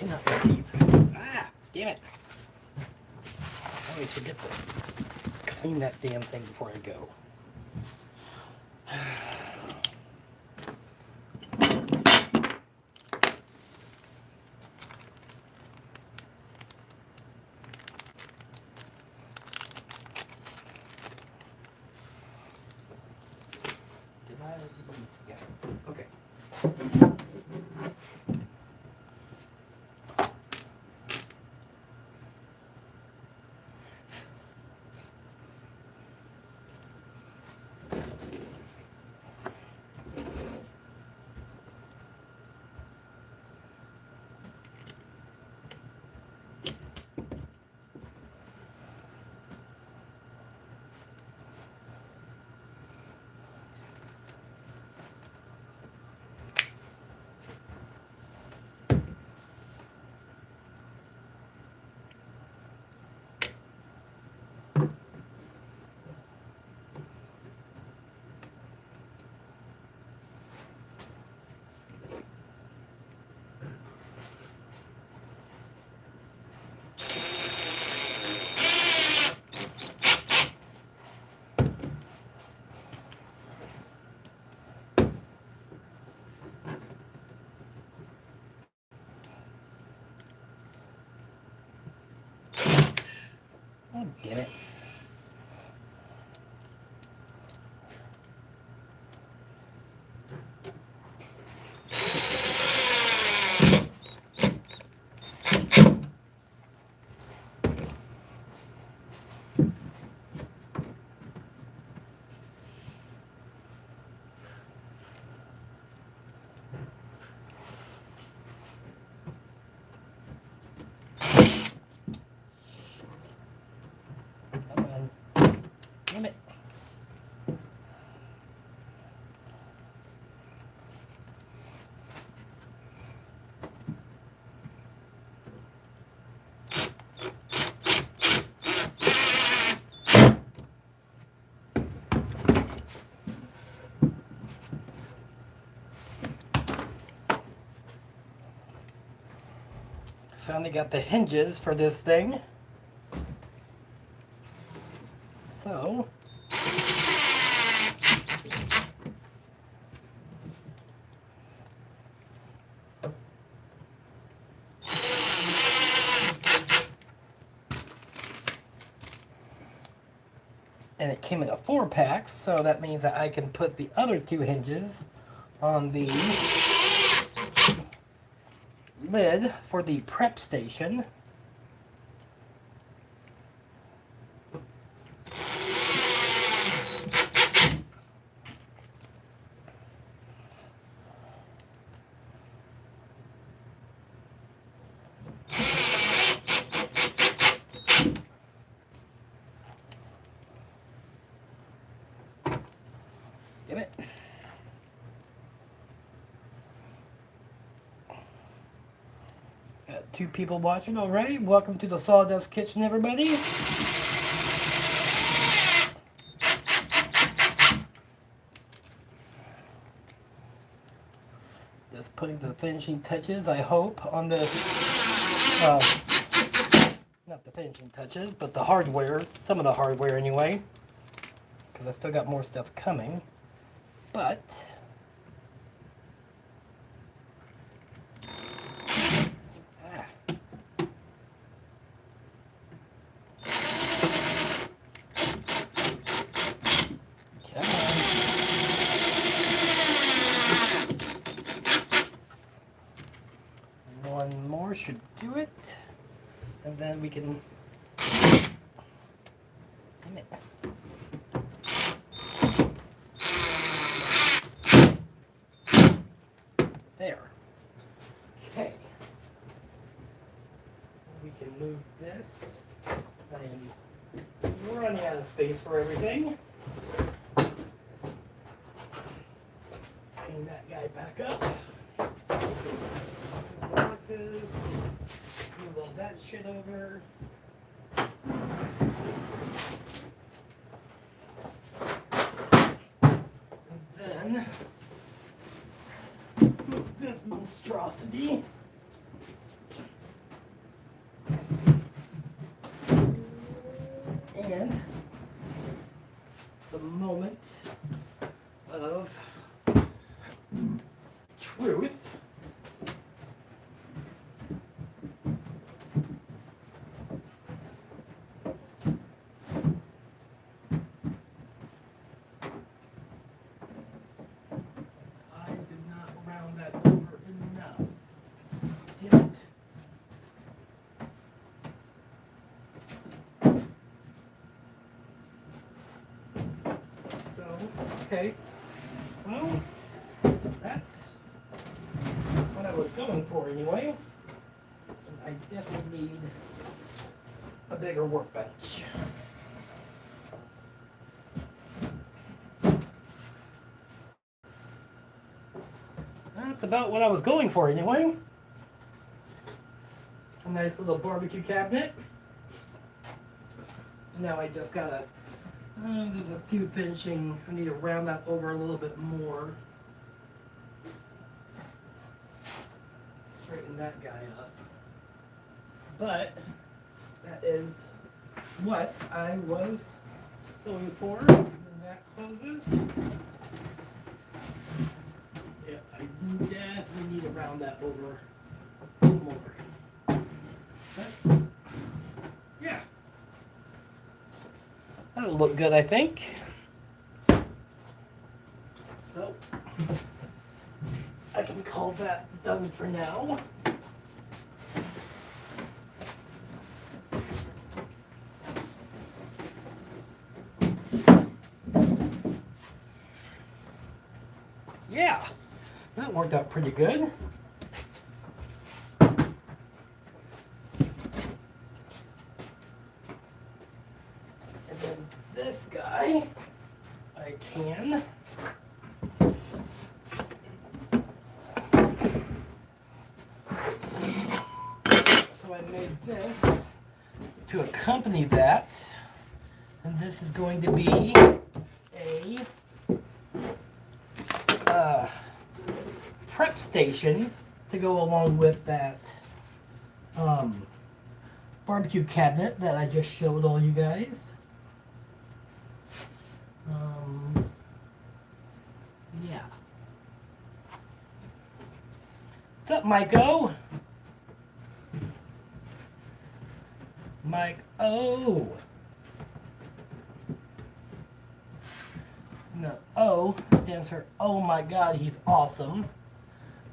cannot believe. Ah, damn it. I always forget to clean that damn thing before I go. Yeah. Okay. Oh, damn it. Come on. Damn it. Finally got the hinges for this thing. So, and it came in a 4-pack, so that means that I can put the other 2 hinges on the lid for the prep station. Damn it. Got 2 people watching already. Welcome to the Sawdust Kitchen, everybody. Just putting the finishing touches, I hope, on this. Not the finishing touches, but the hardware. Some of the hardware, anyway. Because I still got more stuff coming. But come on. One more should do it. And then we can. Damn it. There. Okay. We can move this. I am running out of space for everything. Bring that guy back up. Boxes. Move all that shit over. And then move this monstrosity moment of truth. I did not round that over enough. Damn it. So, okay. Well, that's what I was going for anyway. And I definitely need a bigger workbench. That's about what I was going for anyway. A nice little barbecue cabinet. Now I just gotta, there's a few finishing, I need to round that over a little bit more. Straighten that guy up. But that is what I was going for. And that closes. Yeah, I definitely need to round that over some more. But, yeah. That'll look good, I think. So, I can call that done for now. Yeah, that worked out pretty good. And then this guy, I can so I made this to accompany that, and this is going to be a prep station to go along with that barbecue cabinet that I just showed all you guys. Yeah. What's up, Mike O? Mike O. No, O stands for oh my god, he's awesome.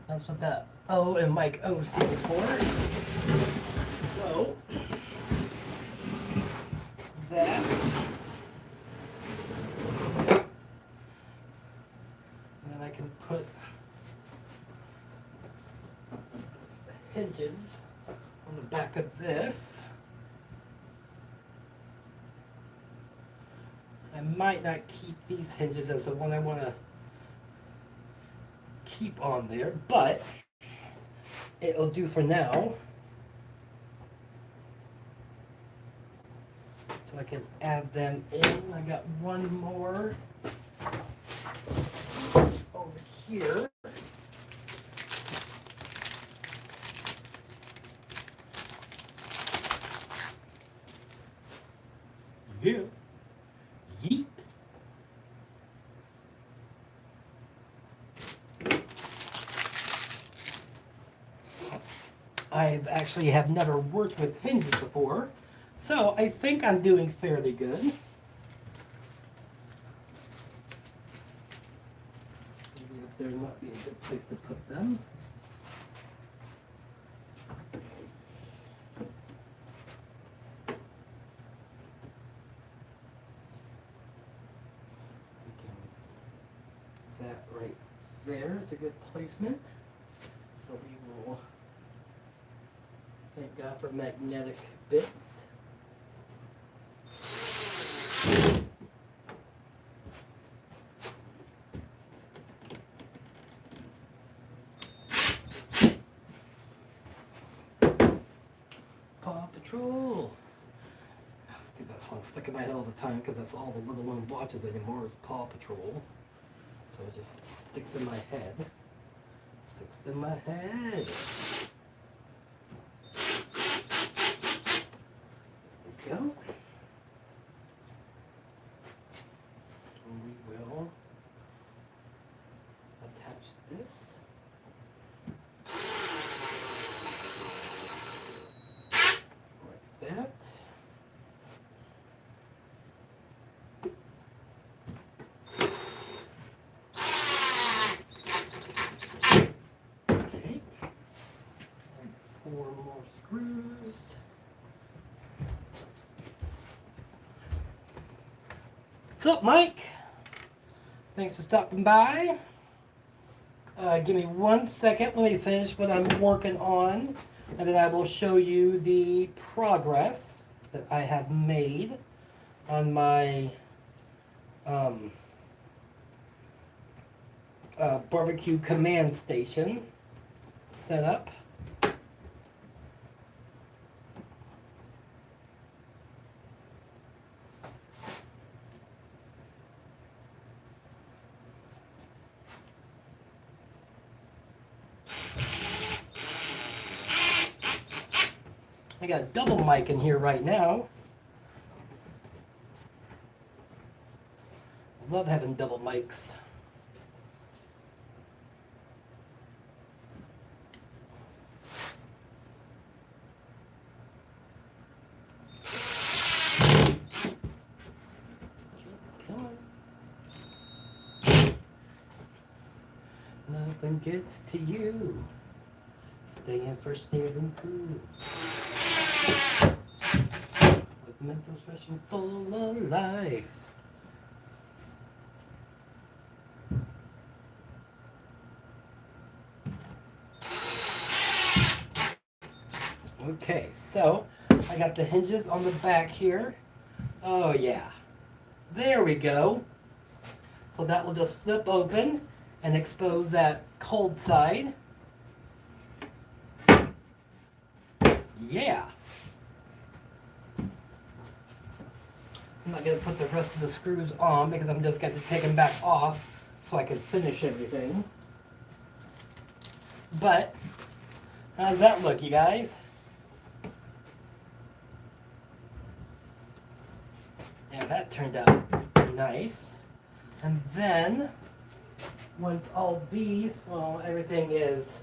That's what that O and Mike O stands for. So, that. And then I can put the hinges on the back of this. I might not keep these hinges as the one I want to keep on there, but it'll do for now. So I can add them in. I got one more over here. Yeah. Yeet. I actually have never worked with hinges before, so I think I'm doing fairly good. Maybe up there might be a good place to put them. That right there is a good placement. So we will thank God for magnetic bits. Paw Patrol. I get that song stuck in my head all the time because that's all the little one watches anymore is Paw Patrol. So it just sticks in my head. Sticks in my head. There we go. And we more screws. What's up, Mike? Thanks for stopping by. Give me 1 second. Let me finish what I'm working on, and then I will show you the progress that I have made on my barbecue command station setup. I got a double mic in here right now. Love having double mics. Come on. Nothing gets to you. Staying first near the pool. With mental fresh and full of life. Okay, so I got the hinges on the back here. Oh yeah, there we go. So that will just flip open and expose that cold side. Yeah. I'm not going to put the rest of the screws on because I'm just going to take them back off so I can finish everything. But, how does that look, you guys? Yeah, that turned out nice. And then, once all these, well, everything is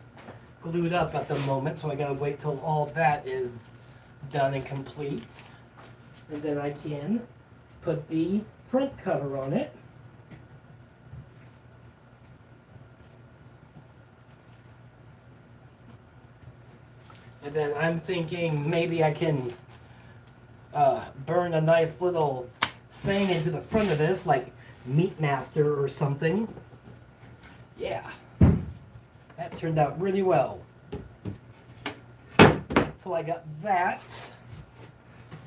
glued up at the moment, so I gotta wait till all that is done and complete. And then I can put the front cover on it. And then I'm thinking maybe I can burn a nice little saying into the front of this, like Meat Master or something. Yeah, that turned out really well. So I got that.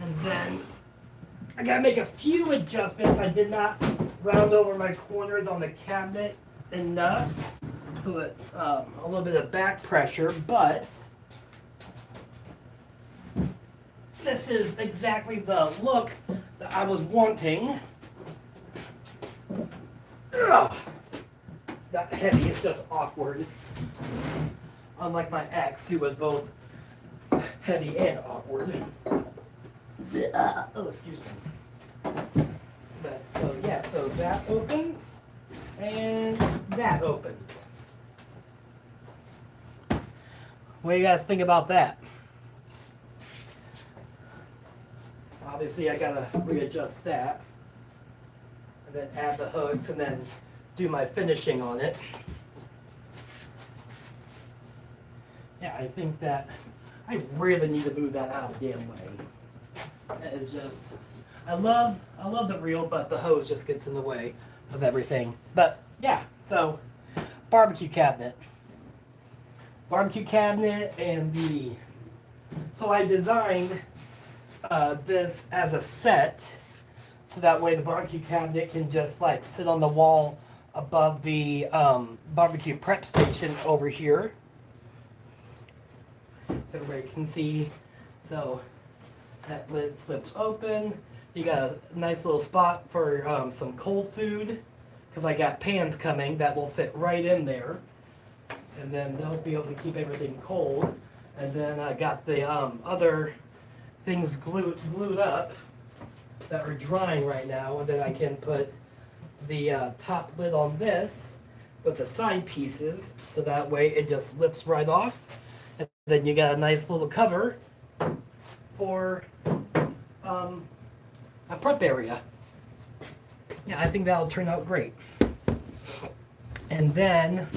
And then I gotta make a few adjustments. I did not round over my corners on the cabinet enough, so it's a little bit of back pressure, but this is exactly the look that I was wanting. Ugh. It's not heavy, it's just awkward. Unlike my ex, who was both heavy and awkward. Oh, excuse me. But so yeah, so that opens and that opens. What do you guys think about that? Obviously I gotta readjust that and then add the hooks and then do my finishing on it. Yeah, I think that I really need to move that out of the damn way. That is just, I love the reel, but the hose just gets in the way of everything. But yeah, so barbecue cabinet. Barbecue cabinet and so I designed this as a set so that way the barbecue cabinet can just like sit on the wall above the barbecue prep station over here. Everybody can see. So that lid flips open. You got a nice little spot for some cold food because I got pans coming that will fit right in there. And then they'll be able to keep everything cold. And then I got the other things glued up that are drying right now. And then I can put the top lid on this with the side pieces so that way it just lifts right off. And then you got a nice little cover for a prep area. Yeah, I think that'll turn out great. And then,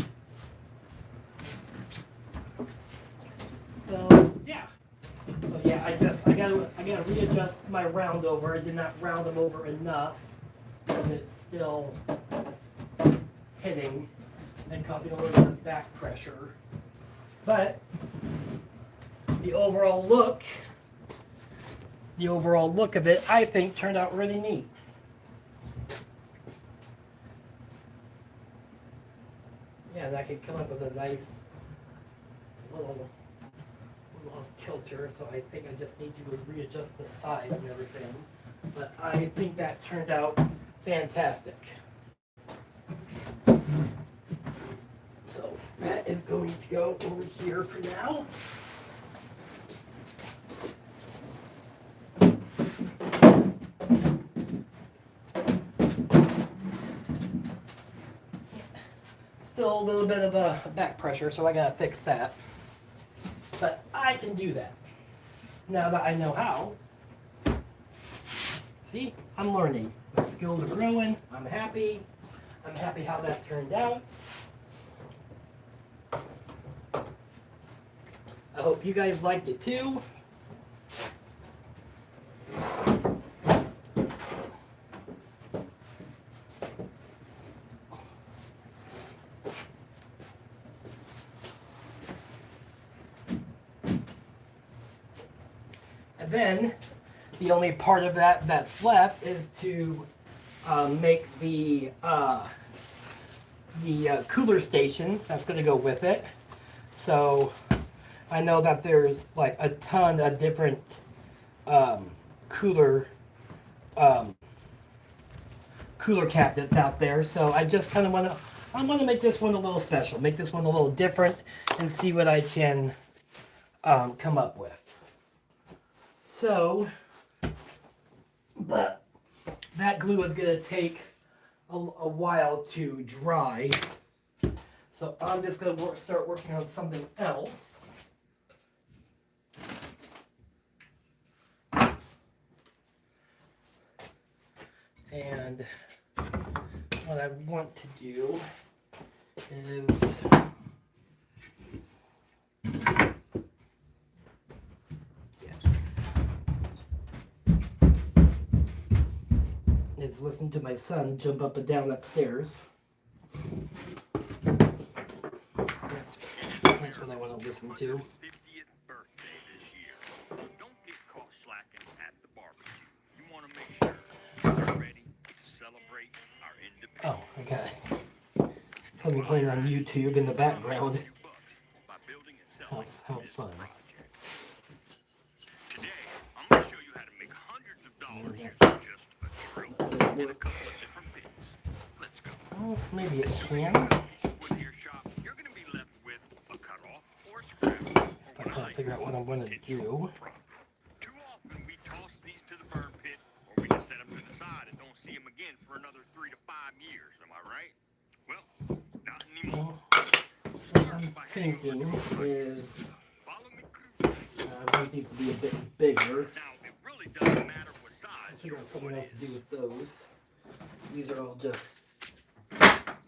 so yeah, I guess I gotta readjust my round over. I did not round them over enough, and it's still hitting and causing a little bit of back pressure. But the overall look of it, I think, turned out really neat. Yeah, and I could come up with a nice little off kilter, so I think I just need to readjust the size and everything. But I think that turned out fantastic. So that is going to go over here for now. Still a little bit of a back pressure, so I gotta fix that. But I can do that now that I know how. See, I'm learning. My skills are growing. I'm happy. I'm happy how that turned out. I hope you guys liked it too. And then the only part of that that's left is to make the cooler station that's going to go with it. So I know that there's like a ton of different cooler cabinets out there. So I just kind of want to make this one a little special, make this one a little different, and see what I can come up with. So, but that glue is going to take a while to dry. So I'm just going to start working on something else. And what I want to do is listen to my son jump up and down upstairs. That's what I want to listen to. 50th birthday this year. Don't get caught slacking at the barbecue. You want to make sure you're ready to celebrate our independence. Oh, okay. Let me playing on YouTube in the background. How fun. Today, I'm going to show you how to make hundreds of dollars using just a drill and a couple of different bits. Let's go. Oh, maybe it can. With your shop, you're going to be left with a cutoff or a scrap. I can't figure out what I'm going to do. Too often we toss these to the burn pit, or we just set them to the side and don't see them again for another 3 to 5 years. Am I right? Well, not anymore. What I'm thinking is I want these to be a bit bigger. Now, it really doesn't matter what size. I figure out something else to do with those. These are all just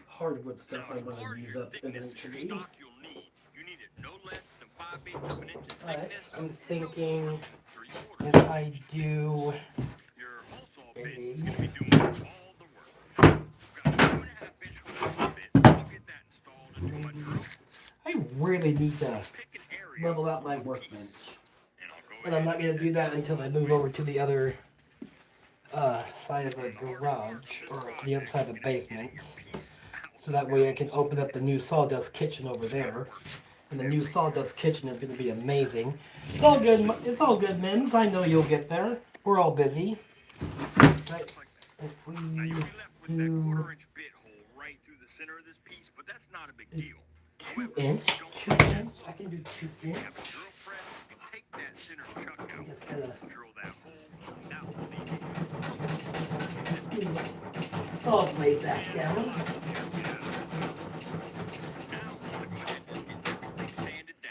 hardwood stuff I want to use up eventually. But I'm thinking if I do I really need to level out my workbench. And I'm not going to do that until I move over to the other side of the garage, or the other side of the basement. So that way I can open up the new sawdust kitchen over there. And the new sawdust kitchen is going to be amazing. It's all good, Mims. I know you'll get there. We're all busy. But if we do 2 inch, I can do 2 inch. I'm just gonna saw blade back down.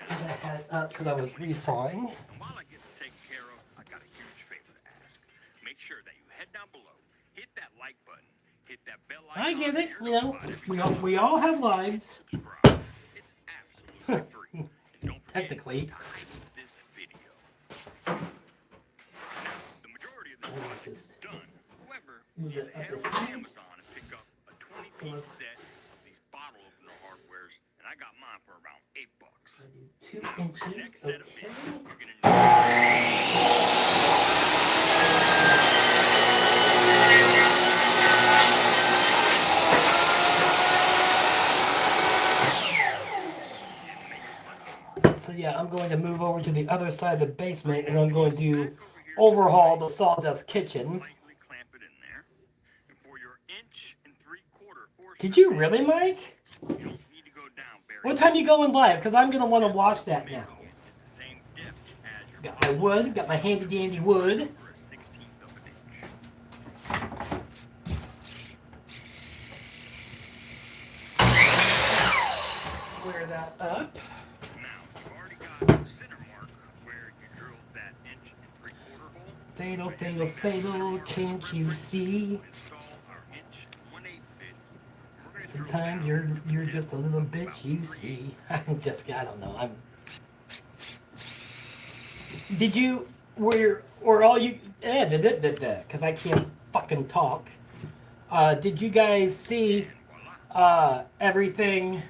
I had it up because I was resawing. While I get this taken care of, I got a huge favor to ask. Make sure that you head down below, hit that like button, hit that bell icon. I get it, you know, we all have lives. Subscribe. It's absolutely free. And don't forget Technically. to like this video. Move you it head up the over to side. Amazon and pick up a 20-piece set of these bottle opener hardwares, and I got mine for around $8. 2 Now, inches. next set of Okay. bits, you're gonna need So yeah, I'm going to move over to the other side of the basement, and I'm going to overhaul the sawdust kitchen. lightly clamp it in there. And for your 1 3/4 Did you really, Mike? you don't need to go down very What time you going live? Because I'm gonna want to watch that now. making it at the same depth as your Got my wood. Got my handy dandy wood. for a 16th of an inch. Square that up. Now, you've already got the center mark where you drilled that 1 3/4 hole. Fatal, fatal, fatal. Can't you see? Install our 1/8 bit. We're gonna drill Sometimes down you're just a little bitch. You see. I'm just. I don't know. Did you? Were all you? Because I can't fucking talk. Did you guys see everything?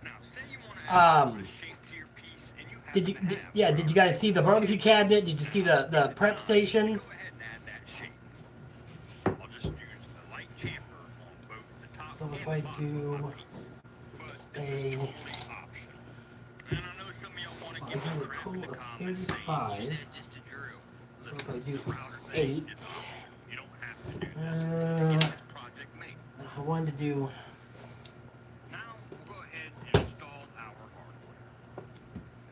Now, say you want to add a Um, shape to your piece and you did happen you? to have Yeah. Did you guys see the barbecue cabinet? Did you see the prep station? go ahead and add that shape. I'll just use a light chamfer on both the top So and if I the bottom do of my piece. But this a- is totally optional. And I know some of y'all want to I give do me a crap total in the of comments saying, 35. you said just to drill. So Listen, if I do the router thing 8, is optional. You don't have to do that. Get this project made. I wanted to do. Now we'll go ahead and install our hardware.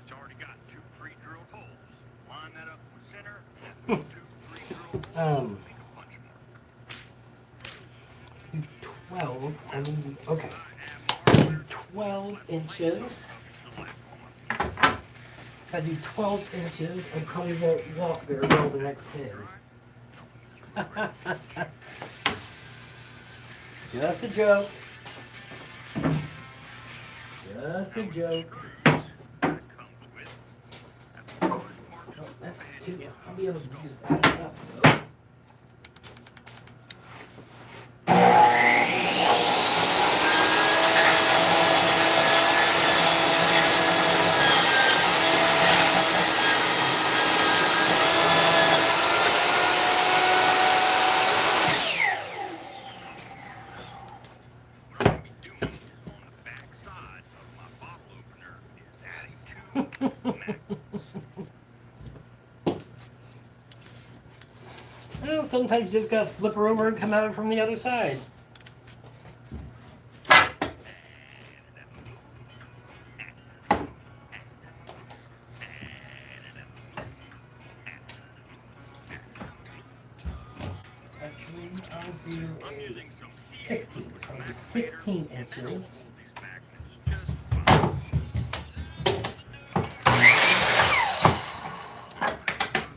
It's already got 2 pre-drilled holes. Line that up with center, and that's 2 pre-drilled holes. Make a punch mark. Do 12. I mean, okay. I add hardware 12 inches. select on my piece. If I do 12 inches, I probably won't walk very well the next day. Just a joke. Just a joke. That comes with. That's the first part. Oh, that's 2. I'll be able to use that up though. What I'm going to be doing is on the back side of my bottle opener is adding 2 magnets. Well, sometimes you just gotta flip her over and come out from the other side. Actually, I'll do I'm a using some 16. I'll do 16 inches. these magnets just fine.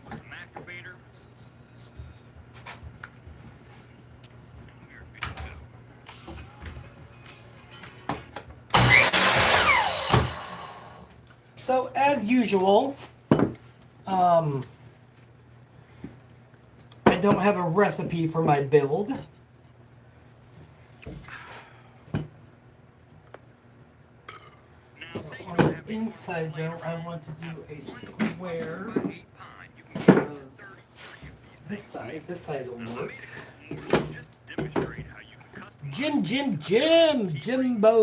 With some activator. And we're good to go. So, as usual, I don't have a recipe for my build. Now, say you On don't the have any inside, laying though, I around. want to do a square 8 pine. You can get of 33 of these this size. This size will Now, I work. made a couple more just to demonstrate how you can customize. Jimbo!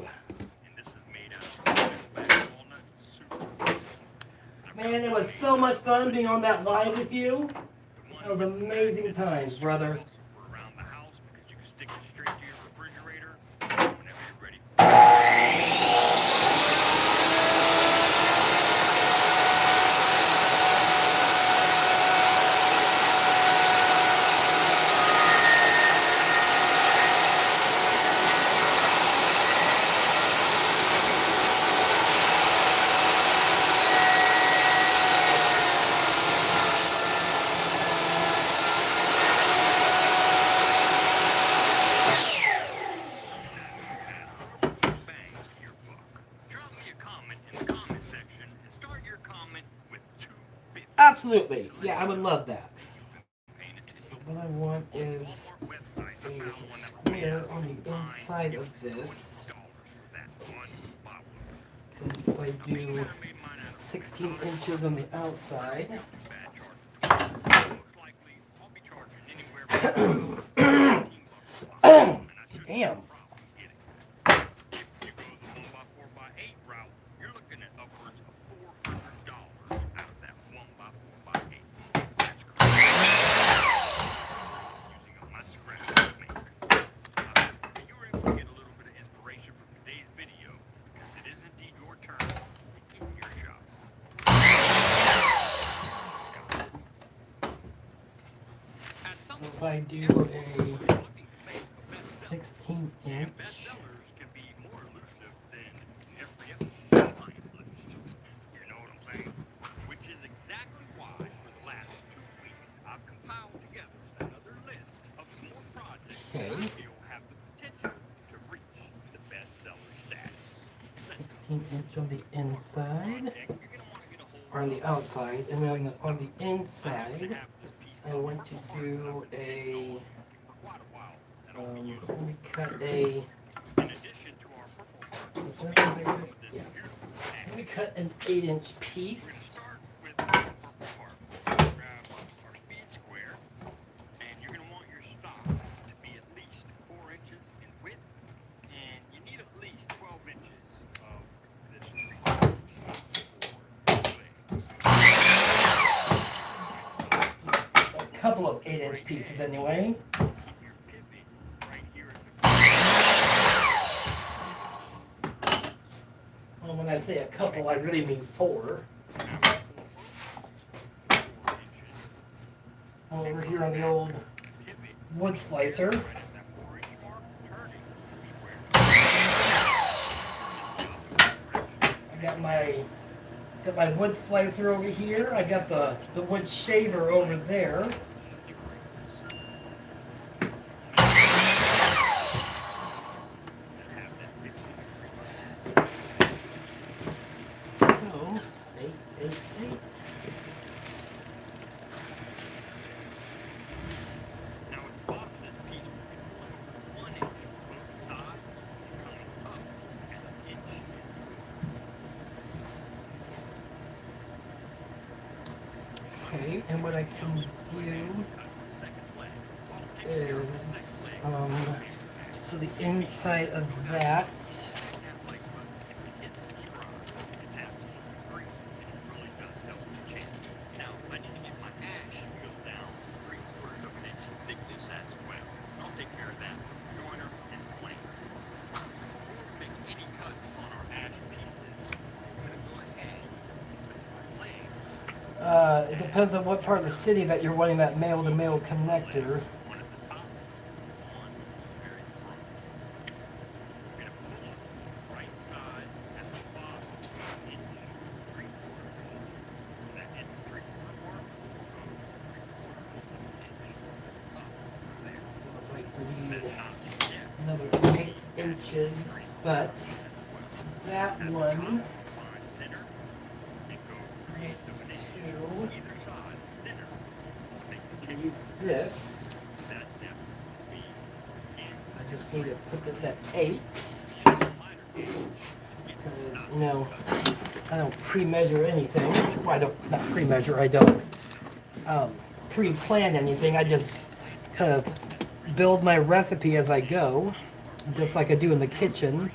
And this is made out of black walnut super. Man, it was so much fun being on that live with you. That was amazing times, brother. For around the house because you can stick it straight to your refrigerator whenever you're ready. Bang your buck. Drop me a comment in the comment section and start your comment with 250. Absolutely. Yeah, I would love that. Paying attention what I want is a square on the inside of this. And if I do 16 inches on the outside, damn. So if I do a 16 inch, okay, 16 inch on the inside, or on the outside, and then on the inside, I want to do a, let me cut a, yes. Let me cut an 8-inch piece. Couple of 8-inch pieces anyway. Well, when I say a couple, I really mean 4. Over here on the old wood slicer. I got my wood slicer over here. I got the wood shaver over there. So, 8, 8, 8. Okay, and what I can do is, so the inside of that, it depends on what part of the city that you're wanting that male-to-male connector. So I need another 8 inches, but that one use this. I just need to put this at 8 because, you know, I don't pre-measure anything. Well, I don't, not pre-measure, I don't pre-plan anything. I just kind of build my recipe as I go, just like I do in the kitchen.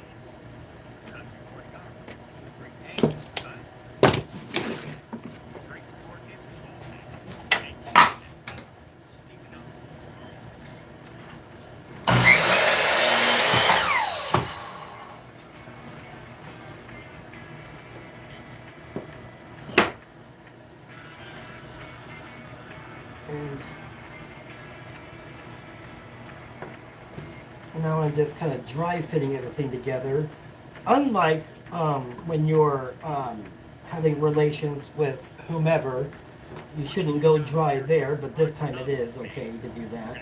And now I'm just kind of dry fitting everything together. Unlike when you're having relations with whomever, you shouldn't go dry there, but this time it is okay to do that.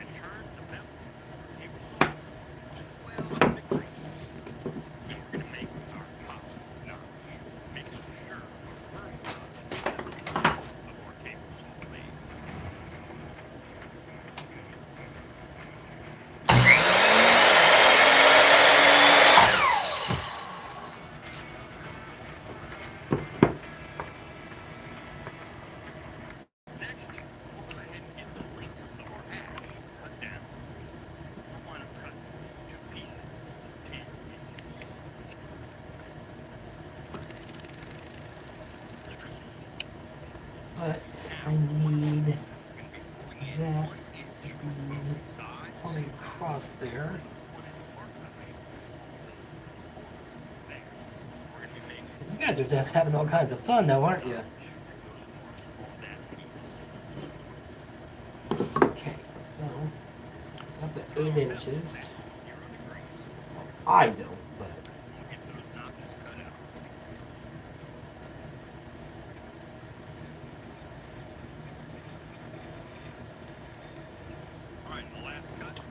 but I need that to be fully across there. You guys are just having all kinds of fun now, aren't you? Okay, so got the 8 inches. I don't, but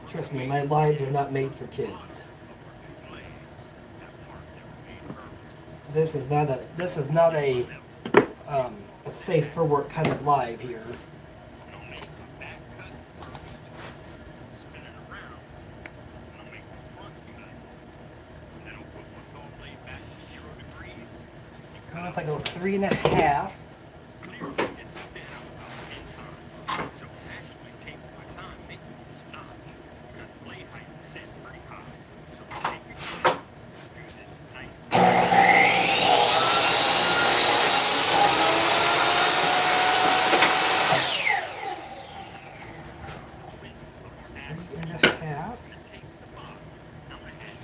trust me, my lives are not made for kids. This is not a safe for work kind of live here. If I go 3.5.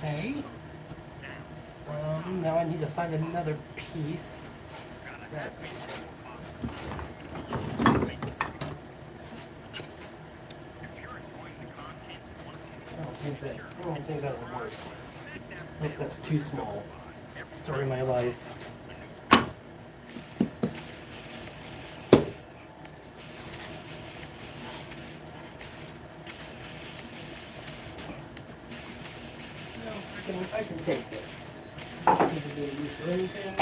Okay. Now I need to find another piece that's I don't think that will work. I think that's too small. Story of my life. I can take this. Doesn't seem to be a use for anything.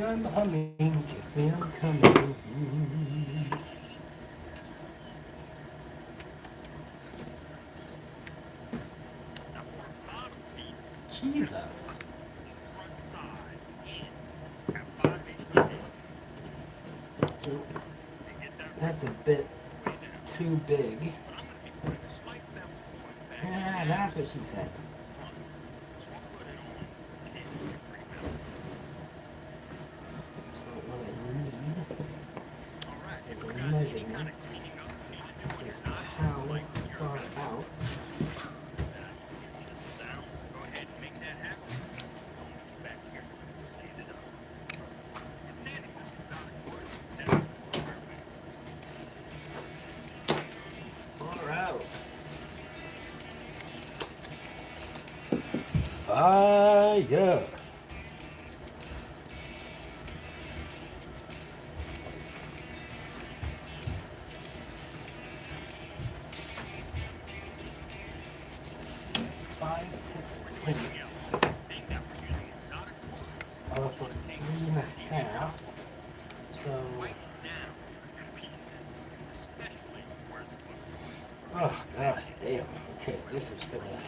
I'm humming, kiss me, I'm coming. Jesus. That's a bit too big. Yeah, that's what she said. Measurement is how far out. Far out. Fire. For 3.5. So, oh god damn. Okay, this is gonna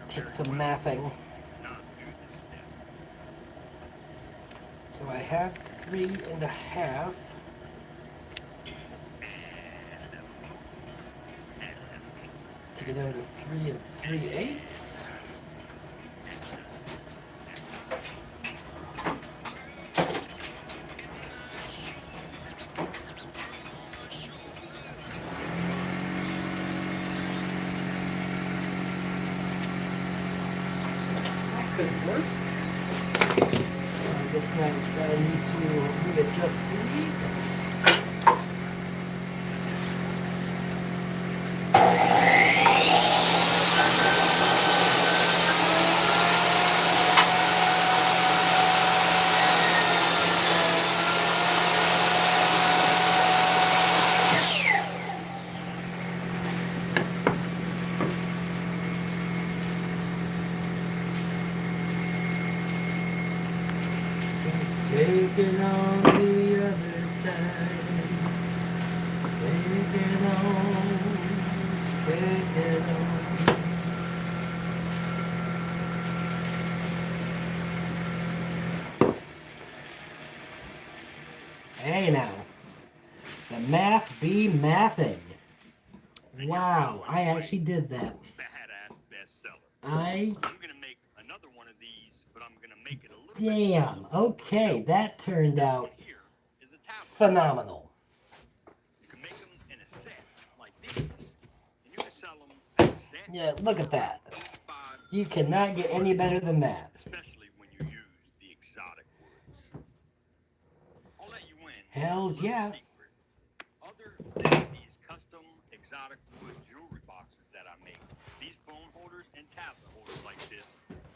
take some mathing. So I had 3.5. Take it down to 3 3/8. Could work. I guess now I need to readjust these. it on the other side. Take it on. Take it on. Hey now. The math be mathing. Wow, I actually did that. Badass bestseller. I'm gonna make another one of these, but I'm gonna make it a little Damn. Okay, that turned out bit. Here is a tablet. phenomenal. You can make them in a set like these, and you can sell them as a set. Yeah, look at that. Each 5, You cannot get any better than that. especially when you use the exotic woods. I'll let you in. Hells yeah. Secret. Other than these custom exotic wood jewelry boxes that I make, these phone holders and tablet holders like this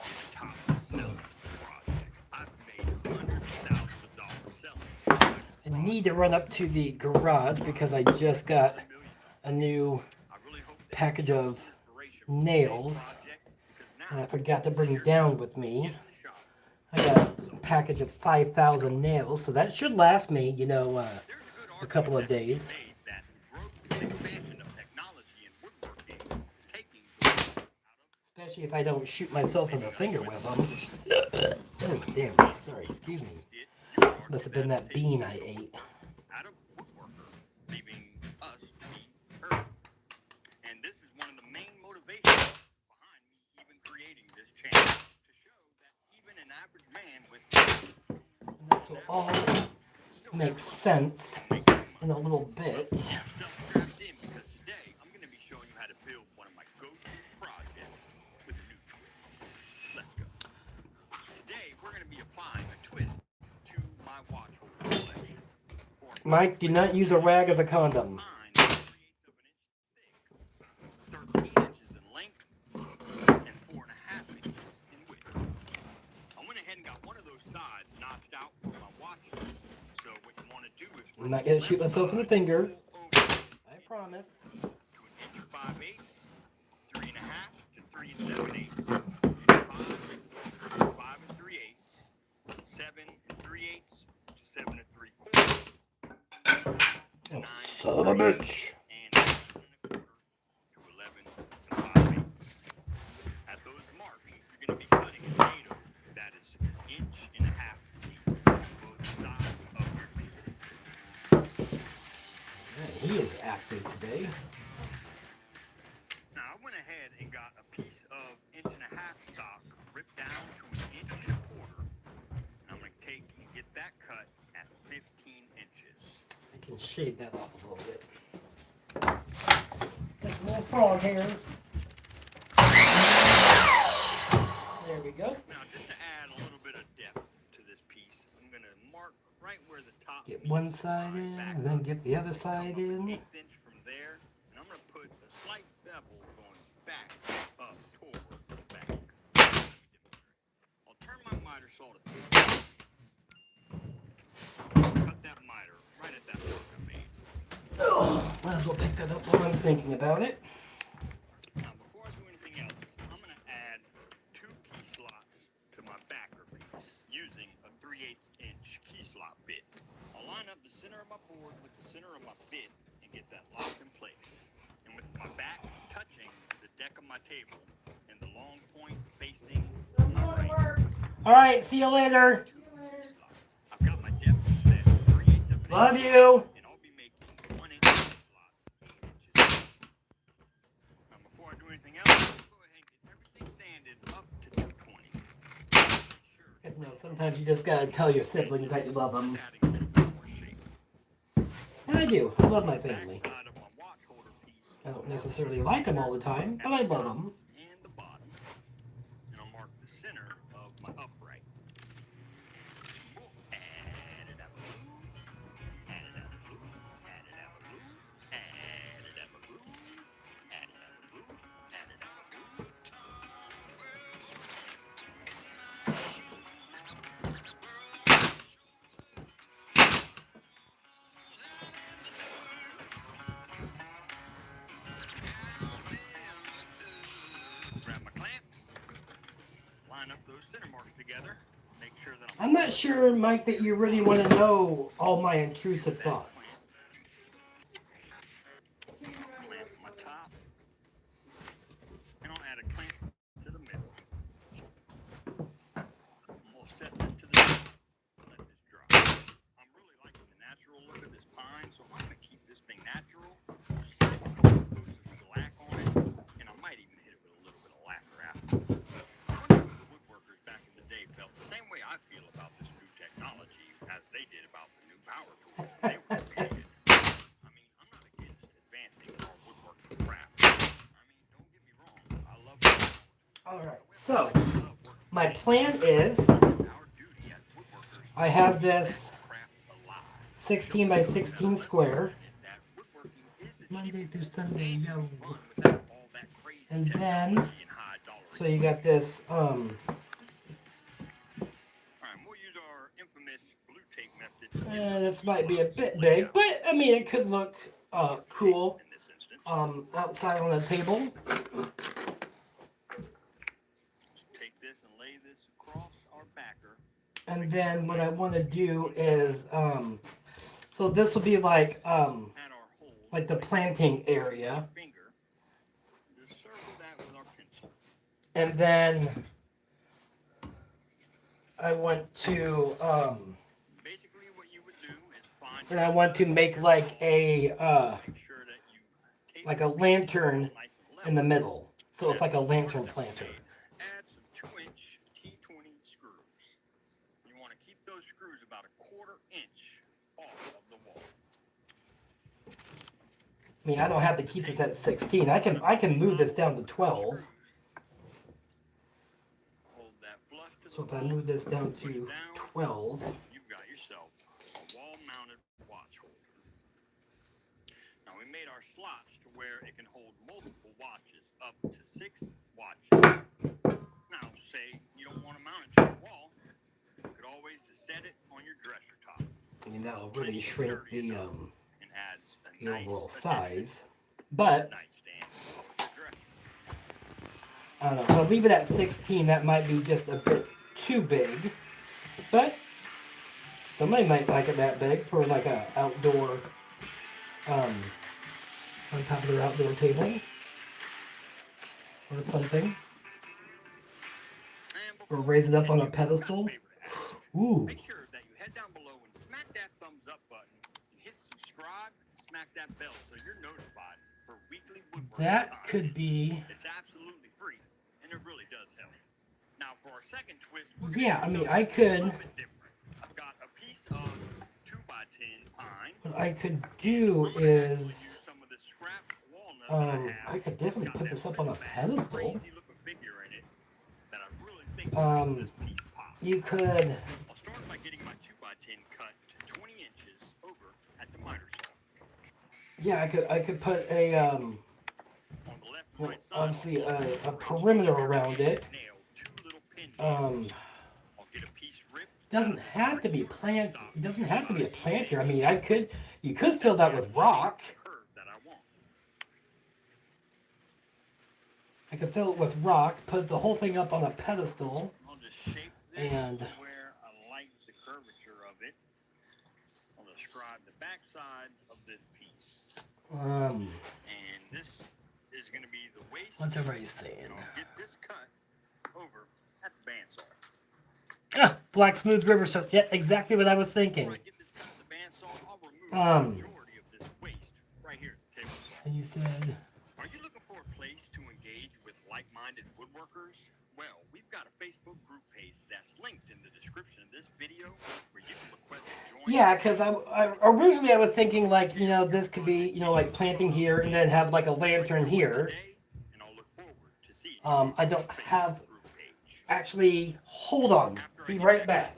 are my top selling projects. I've made hundreds of thousands of dollars selling. I need to run up to the garage because I just got a new I really hope that package of inspiration from nails. this project, because And I now forgot to bring down with me. get in the shop. I got a package of 5,000 nails, so that should last me, you know, There's a good a couple of argument to be days. made that the growth and expansion of technology in woodworking is taking the work out of Especially if I don't shoot myself in the finger with them. Oh, damn. Sorry, excuse me. it. You are Must have been that bean I ate. out of woodworker, leaving us to be heard. And this is one of the main motivations behind me even creating this channel, to show that even an average man with And this will all make sense in a little bit. self-strapped in, because today I'm going to be showing you how to build one of my go-to projects with a new twist. Let's go. Today we're going to be applying a twist to my watch holder collection. Mike, do not use a rag as a condom. Mine is 3/8 of an inch thick, 13 inches in length, and 4.5 inches in width. I went ahead and got one of those sides notched out for my watches. So what you want to do is I'm not going to shoot myself in the finger. I promise. to an inch 5/8, 3.5 to 3 7/8, 5 3/8, 7 3/8 to 7 3/4, Oh, son of a bitch. and 9 1/4 to 11 5/8. At those marks, you're going to be cutting a dado that is 1.5 inches deep on both sides of your piece. Man, he is active today. Now, I went ahead and got a piece of 1.5 inch stock ripped down to 1 1/4 inch. And I'm going to take and get that cut at 15 inches. I can shade that off a little bit. This little frog hair. There we go. Now, just to add a little bit of depth to this piece, I'm going to mark right where the top Get meets one side my in, back and then up. get the other side in. 1/8 inch from there, and I'm going to put a slight bevel going back up toward the back. I'll turn my miter saw to 50. Cut that miter right at that mark I made. Oh, might as well pick that up while I'm thinking about it. Now, before I do anything else, I'm going to add 2 key slots to my backer piece using a 3/8 inch key slot bit. I'll line up the center of my board with the center of my bit and get that locked in place. And with my back touching the deck of my table and the long point facing my right, All right, see you later. 2 key slots. I've got my depth set 3/8 of an Love inch, you. and I'll be making 1 inch slots 8 inches. Now, before I do anything else, I'll go ahead and get everything sanded up to 220. Make sure You know, sometimes you just gotta tell your siblings that you love them. it's adding a little bit more shape. And I do. I love my family. Backside of my watch holder piece, I don't necessarily like them all the time, but I love them. and the bottom, and I'll mark the center of my upright. Add it up a blue, add it up a blue, add it up a blue, add it up a blue, add it up a blue, add it up a blue. Grab my clamps, line up those center marks together, make sure that I'm not sure, Mike, that you really want to know all my intrusive thoughts. clamp my top, and I'll add a clamp to the middle. We'll set this to the side and let this dry. I'm really liking the natural look of this pine, so I'm going to keep this thing natural. Slap a couple of coats of shellac on it, and I might even hit it with a little bit of lacquer after. I wonder if the woodworkers back in the day felt the same way I feel about this new technology as they did about the new power tools they were created. I mean, I'm not against advancing our woodworking craft. I mean, don't get me wrong, I love woodworking. Alright, so my plan is I have this 16 by 16 square, Monday through Sunday, yo. And then, so you got this, this might be a bit big, but I mean, it could look cool outside on a table. And then what I want to do is, so this will be like the planting area. And then I want to, make like a lantern in the middle. So it's like a lantern planter. Add some 2-inch T20 screws. You want to keep those screws about a 1/4 inch off of the wall. I mean, I don't have to keep this at 16. I can move this down to 12. So if I move this down to 12, you've got yourself a wall-mounted watch holder. Now we made our slots to where it can hold multiple watches, up to 6 watches. Now, say you don't want to mount it to the wall, you could always just set it on your dresser top. I mean, that'll really shrink the overall size. But I don't know. So I'll leave it at 16. That might be just a bit too big, but somebody might like it that big for like a outdoor, on top of their outdoor table or something, or raise it up on a pedestal. Ooh. Make sure that you head down below and smack that thumbs up button and hit subscribe and smack that bell so you're notified for weekly woodworking That content. could be. It's absolutely free and it really does help. Now for our second twist, Yeah, I mean, I could. I've got a piece of 2x10 pine. What I could do is, I could definitely put this up on a pedestal. You could. I'll start by getting my 2x10 cut to 20 inches over at the miter saw. Yeah, I could put a obviously a perimeter around it. Doesn't have to be plant. It doesn't have to be a planter. I mean, you could fill that with rock. I could fill it with rock, put the whole thing up on a pedestal, and where I like the curvature of it. I'll describe the backside of this piece. And this is going to be the waist. What's everybody saying? I'll get this cut over at the bandsaw. Ah, black smooth river soap. Yeah, exactly what I was thinking. Before I get this cut to the bandsaw, I'll remove the majority of this waste right here at the table. And you said, are you looking for a place to engage with like-minded woodworkers? Well, we've got a Facebook group page that's linked in the description of this video where you can request to join. yeah, because I originally I was thinking like, this could be, like planting here and then have like a lantern here. I don't have, actually, hold on, be right back.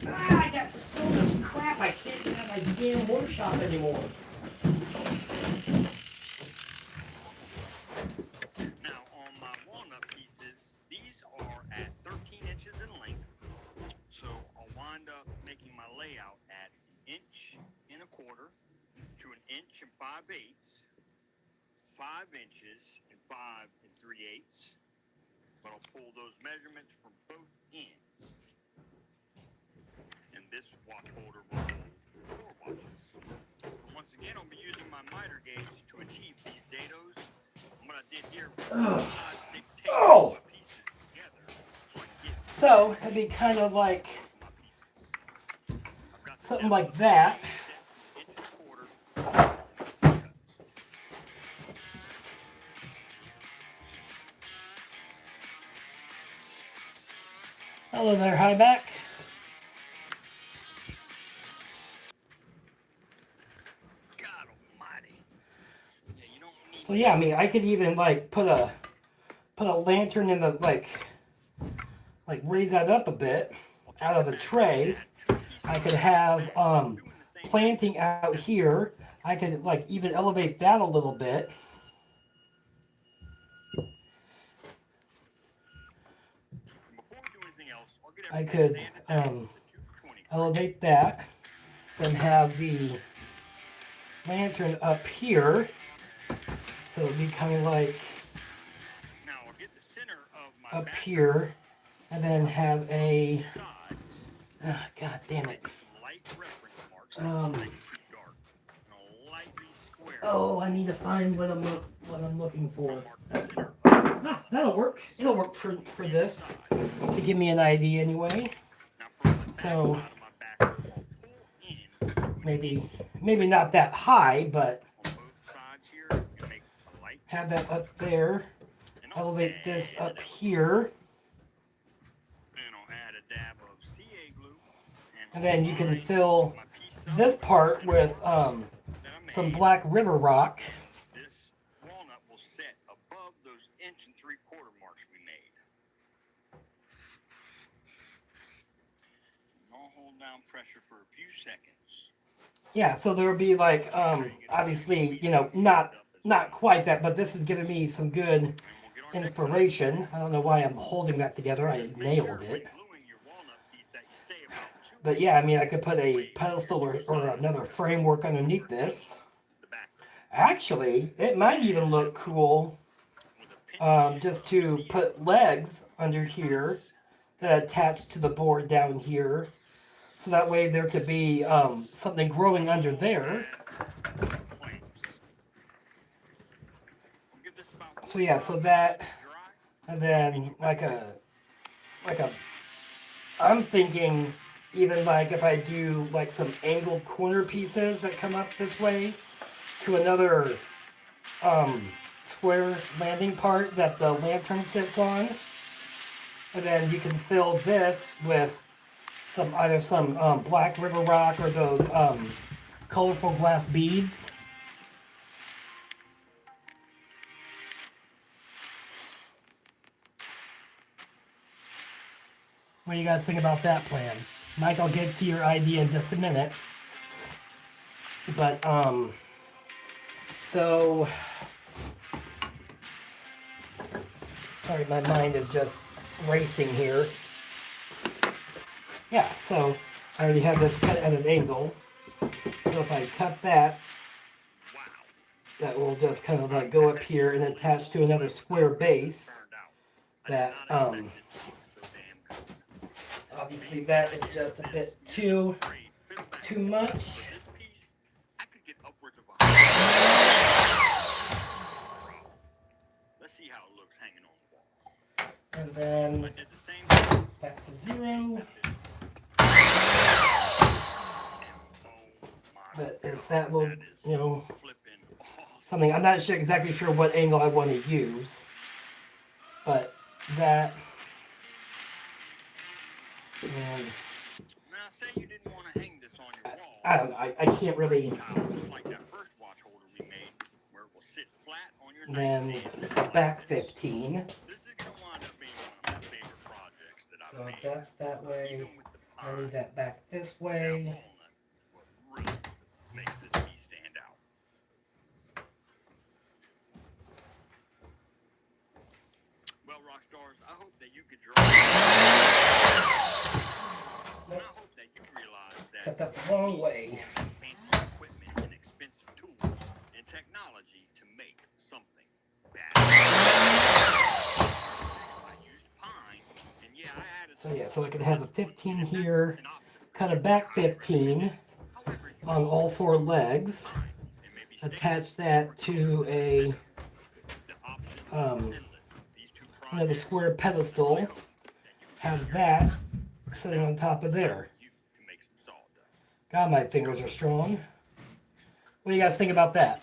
I got so much crap I can't have my damn workshop anymore. Now on my walnut pieces, these are at 13 inches in length, so I'll wind up making my layout at 1 1/4 to 1 5/8, 5 inches and 5 3/8, but I'll pull those measurements from both ends. And this watch holder will hold 4 watches. Once again, I'll be using my miter gauge to achieve these datos. And what I did here was Oh! my pieces together so I can get So it'd be kind of like my pieces. I've got something like that. into quarter. Hello there, hi back. God almighty. Yeah, you don't need So yeah, I mean, I could even like put a lantern in the like raise that up a bit out of the tray. I could have planting out here. I could like even elevate that a little bit. before we do anything else, I'll get I everything could sanded down with the 220 elevate that, then have the lantern up here. So it'd be kind of like Now I'll get the center of my up back here, and then have a side. God damn it. Some light reference marks. Um, Nice too dark. And I'll lightly square. Oh, I need to find what I'm looking for. Mark the center Ah, that'll work. It'll work for this to give me an idea anyway. Now from the back So side of my back, I'll pull in maybe not that high, but on both sides here and make a light. have that up there. And I'll Elevate add this a up dab- here, And I'll add a dab of CA glue. and then you can line fill my piece up this part center with mark that I some made. Black River rock. This walnut will set above those 1 3/4 marks we made. And I'll hold down pressure for a few seconds. Yeah, so there'll be like obviously, you know, not quite that, but this is giving me some good And we'll get our next inspiration. I don't know why I'm holding that together. I Make sure nailed when it. gluing your walnut piece that you stay about 2 But yeah, I mean, I could put a pedestal or another framework underneath this. the back Actually, it might even look cool with a pin just to put legs under here that attach to the board down here. So that way there could be something growing under there. clamps. We'll give this about So yeah, so that, dry. and then I'm thinking even like if I do like some angled corner pieces that come up this way to another square landing part that the lantern sits on, and then you can fill this with either some Black River rock or those colorful glass beads. What do you guys think about that plan? Mike, I'll get to your idea in just a minute. But, so, sorry, my mind is just racing here. Yeah, so I already have this cut at an angle. So if I cut that, Wow. that will just kind of like go up here and attach to another square base. Turned out. That, So damn good. obviously that is just a bit too much. This piece, I could get upwards of 100. Let's see how it looks hanging on the wall. And then I did the same thing. back to 0. But if that will, you know, Flipping awesome. something, I'm not exactly sure what angle I want to use. But that, and Now, say you didn't want to hang this on your wall. I don't know, I can't really. Just like that first watch holder we made, where it will sit flat on your Then nightstand. back 15. This is going to wind up being one of my favorite projects that I've So made. if that's that way, Even with the I need pine, that back this that way. walnut is what really makes this piece stand out. Well, rock stars, I hope that you could draw. And I hope that you realize that Cut that the wrong way. fancy equipment and expensive tools and technology to make something bad. I use So yeah, so I could have a 15 here, cut a back 15 on all 4 legs, attach that to a another square pedestal, have that sitting on top of there. God, my fingers are strong. What do you guys think about that?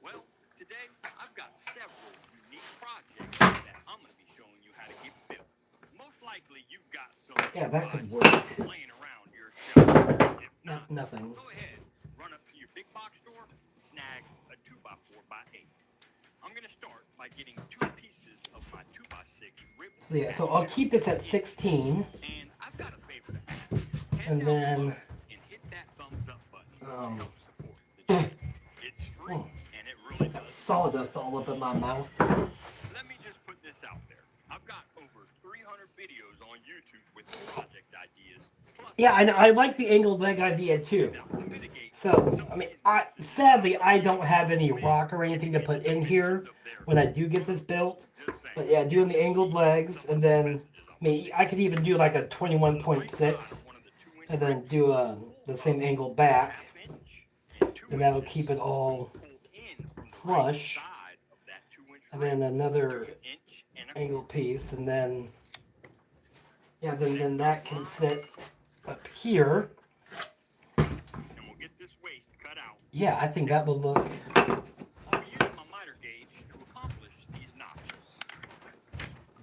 Well, today I've got several unique projects that I'm going to be showing you how to get built. Most likely you've got some that could work. laying around your shelf. If not, Nothing. go ahead, run up to your big box store, snag a 2x4x8. I'm going to start by getting 2 pieces of my 2x6 ribbon. So yeah, so I'll keep this at 16. And I've got a favor to ask. And then And hit that thumbs up button to help support the channel. It's free. And it really does. Sawdust all up in my mouth. Let me just put this out there. I've got over 300 videos on YouTube with project ideas. Yeah, I like the angled leg idea too. So, I mean, sadly, I don't have any rock or anything to put in here when I do get this built. But yeah, doing the angled legs, and then, I mean, I could even do like a 21.6, and then do the same angled back, and that'll keep it all flush. And then another angled piece, and then, yeah, then that can sit up here. Yeah, I think that will look. I'll be using my miter gauge to accomplish these notches.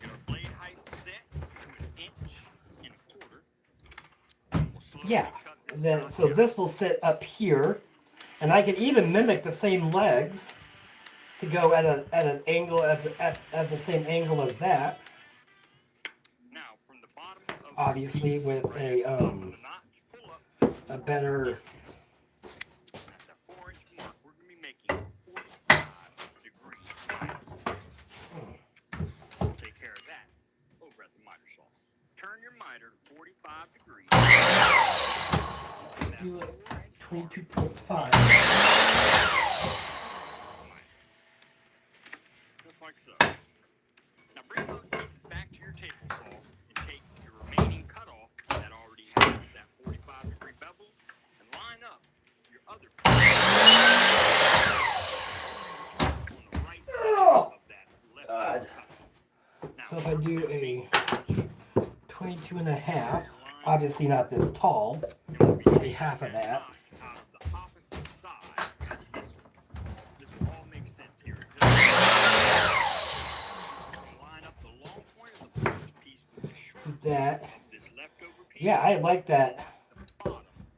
Get our blade height set to 1.25 inches. Yeah, then so this will sit up here, and I can even mimic the same legs to go at an angle as the same angle as that. Now, from the bottom of Obviously, with a better. Do it 22.5. Just like so. Now bring those pieces back to your table saw and take your remaining cutoff that already has that 45-degree bevel and line up your other pieces on the right side of that left cutoff. So if I do a 22.5, obviously not this tall, maybe half of that. That, yeah, I like that.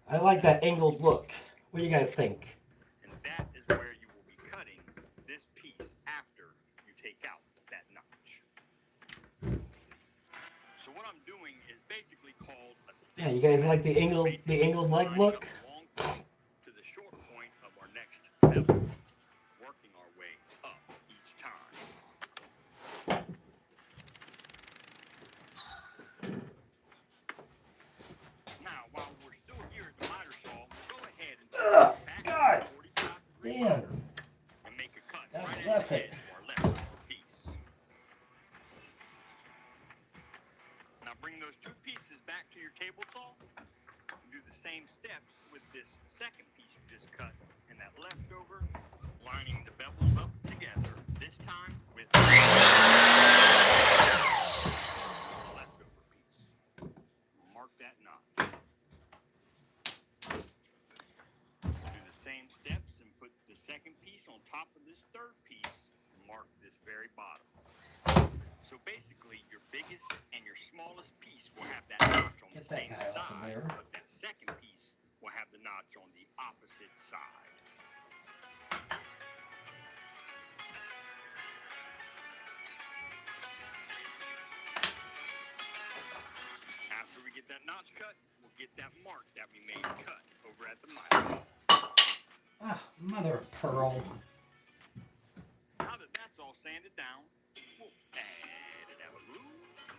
I like that angled look. What do you guys think? And that is where you will be cutting this piece after you take out that notch. So what I'm doing is basically called a step. Yeah, you guys like the angled leg look? To the short point of our next bevel, working our way up each time. Now, while we're still here at the miter saw, go ahead and back God. 45-degree Damn. and make a cut That's right at bless the it. edge of our left piece. Now bring those 2 pieces back to your table saw. Do the same steps with this second piece you just cut and that leftover, lining the bevels up together, this time with the leftover piece. Mark that notch. Do the same steps and put the second piece on top of this third piece and mark this very bottom. So basically, your biggest and your smallest piece will have that notch on the same side, but that second piece will have the notch on the opposite side. After we get that notch cut, we'll get that mark that we made cut over at the miter. Ah, mother of pearl. Now that that's all sanded down, we'll add it out a little,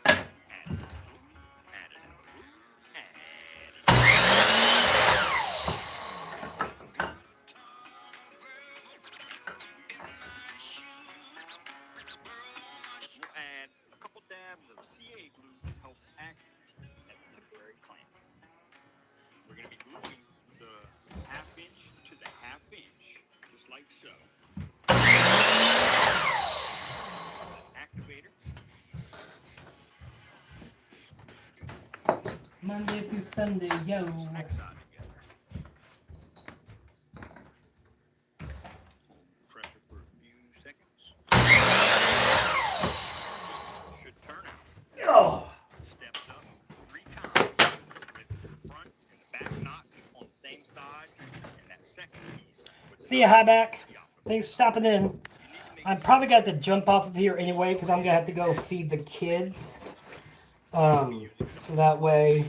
add it out a little, add it out a little, add it out a little. We're going to be gluing the half inch to the half inch, just like so. Activator. Monday through Sunday, yo. Next side together. Hold pressure for a few seconds. Should turn out. Oh. Steps up 3 times with the front and the back notch on the same side, and that second piece. See ya, hi back. Thanks for stopping in. I'm probably got to jump off of here anyway because I'm gonna have to go feed the kids. So that way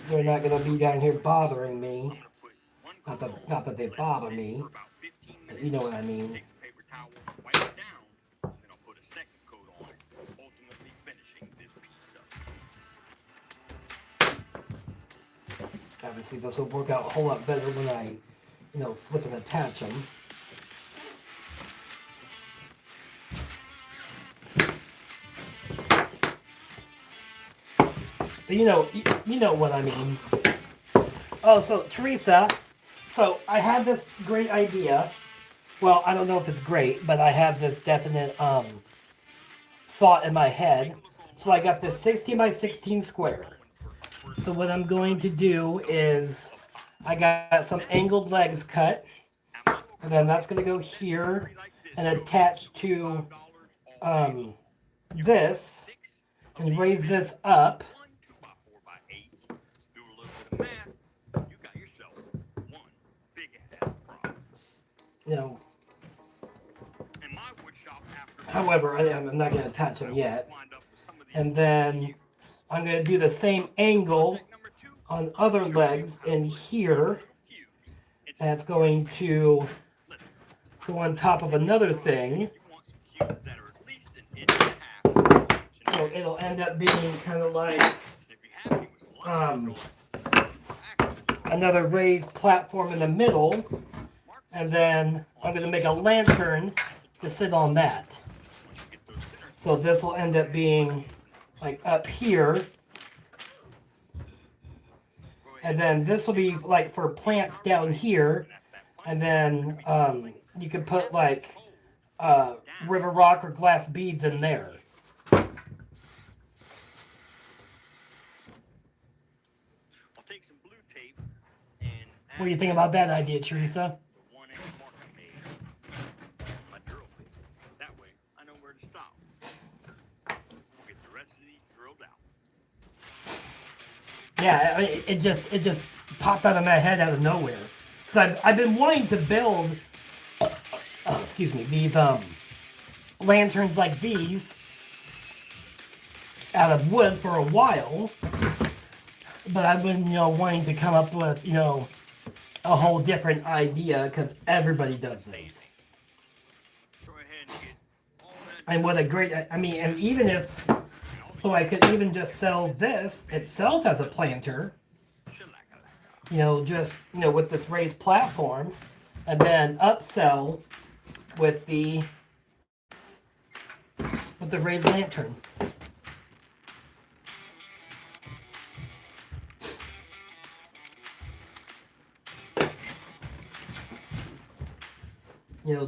they're not gonna be down here bothering me. Not that they bother me, but you know what I mean. Take some paper towel, wipe it down, and then I'll put a second coat on it, ultimately finishing this piece up. Obviously, this will work out a whole lot better when I, flip and attach them. But you know what I mean. Oh, so Teresa, so I had this great idea. Well, I don't know if it's great, but I have this definite thought in my head. So I got this 16 by 16 square. So what I'm going to do is I got some angled legs cut, and then that's going to go here and attach to this and raise this up. However, I'm not going to attach them yet. And then I'm going to do the same angle on other legs in here. That's going to go on top of another thing. So it'll end up being kind of like another raised platform in the middle. And then I'm going to make a lantern to sit on that. So this will end up being like up here. And then this will be like for plants down here. And then you can put like river rock or glass beads in there. I'll take some blue tape and What do you think about that idea, Teresa? Yeah, I mean, it just popped out of my head out of nowhere. Cause I've been wanting to build, these lanterns like these out of wood for a while, but I've been wanting to come up with a whole different idea because everybody does these. And what a great, and even if. So I could even just sell this itself as a planter, with this raised platform, and then upsell with the raised lantern.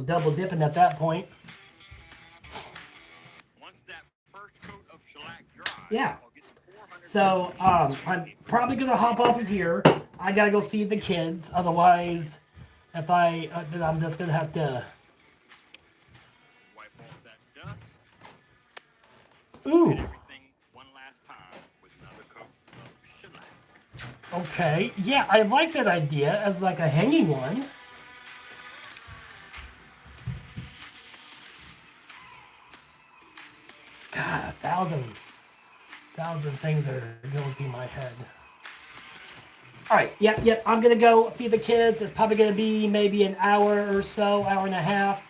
Double dipping at that point. Yeah. So I'm probably gonna hop off of here. I gotta go feed the kids. Otherwise, if then I'm just gonna have to. Ooh. Okay. Yeah, I like that idea as like a hanging one. God, 1,000 things are going through my head. All right, yep. I'm gonna go feed the kids. It's probably gonna be maybe an hour or so, hour and a half.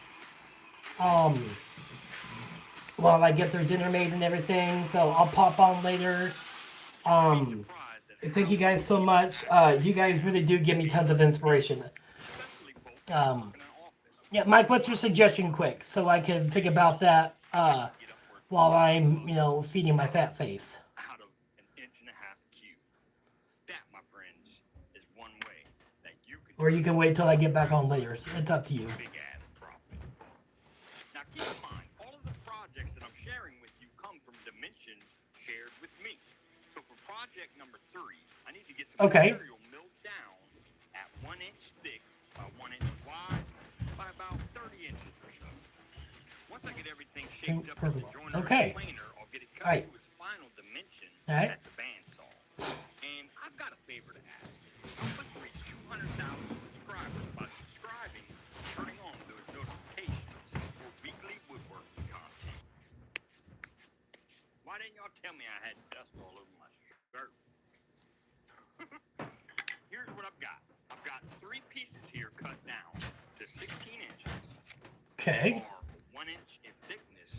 While I get their dinner made and everything. So I'll pop on later. Thank you guys so much. You guys really do give me tons of inspiration. Yeah, Mike, what's your suggestion, quick, so I can think about that while I'm, feeding my fat face. Out of an 1.5 inch cube. That, my friends, is Or you can wait till I get back on later. It's up to you. big ass profit. Now keep in mind, all of the projects that I'm sharing with you come from dimensions shared with me. So for project number 3, I need to get some material milled down at 1 inch thick by 1 inch wide by about 30 inches or so. Once I get everything shaped up in the joiner and planer, I'll get it cut to its final dimension at the bandsaw. And I've got a favor to ask. Help us reach 200,000 subscribers by subscribing and turning on those notifications for weekly woodworking content. Why didn't y'all tell me I had dust all over my shirt? Here's what I've got. I've got 3 pieces here cut down to 16 inches. Okay. Or 1 inch in thickness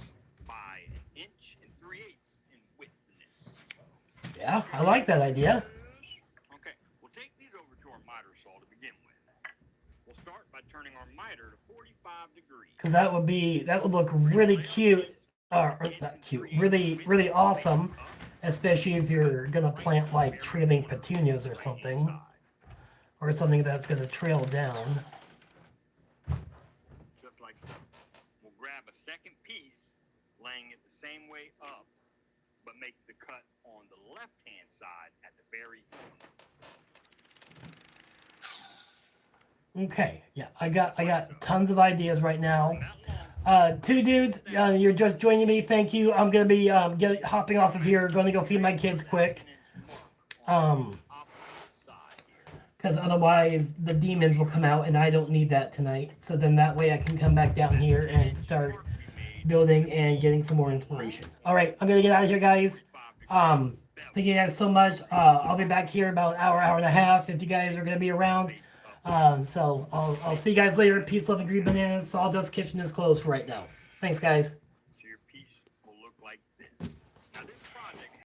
by 1 inch and 3/8 in widthness. Yeah, I like that idea. Okay, we'll take these over to our miter saw to begin with. We'll start by turning our miter to 45 degrees. Because that would look really cute. Or not cute. Really awesome. Especially if you're gonna plant like trailing petunias or something. Or something that's gonna trail down. Just like so. We'll grab a second piece, laying it the same way up, but make the cut on the left-hand side at the very end. Okay, yeah, I got tons of ideas right now. 2 dudes, you're just joining me. Thank you. I'm gonna be hopping off of here. Going to go feed my kids quick. Because otherwise the demons will come out, and I don't need that tonight. So then that way I can come back down here and start building and getting some more inspiration. All right, I'm gonna get out of here, guys. Thank you guys so much. I'll be back here about an hour and a half if you guys are gonna be around. So I'll see you guys later. Peace, love, and green bananas. Sawdust Kitchen is closed for right now. Thanks, guys.